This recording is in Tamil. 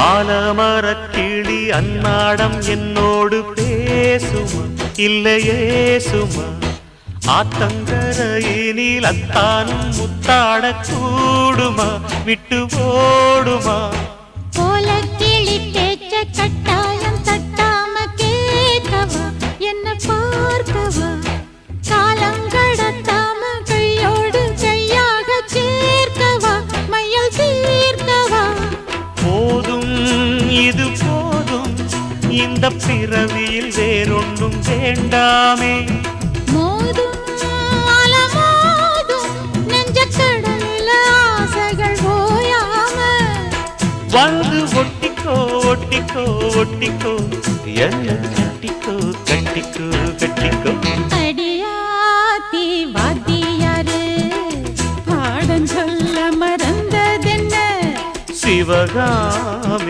ஆலமரக்கிளி அன்னாடம் என்னோடு பேசுமா இல்லையே சுமா ஆத்தங்கரையினில் அத்தானும் முத்தாட கூடுமா விட்டு ஓடுமா போல கிளி பேச்ச கட்டாயம் தட்டாம கேட்கவா என்ன பார்க்கவா காலம் கடத்தாம கையோடு கையாக சேர்க்கவா மையல் தீர்க்கவா போதும் இது போதும் இந்த பிறவியில் வேறொன்றும் வேண்டாமே மோதும் அலமோதும் நெஞ்ச கடலில் ஆசைகள் ஓயாம வந்து ஒட்டிக்கோ ஒட்டிக்கோ ஒட்டிக்கோ என்ன கட்டிக்கோ கட்டிக்கோ கட்டிக்கோ அடியாத்தி வாத்தியாரு பாடம் சொல்ல மறந்ததென்ன சிவகாமி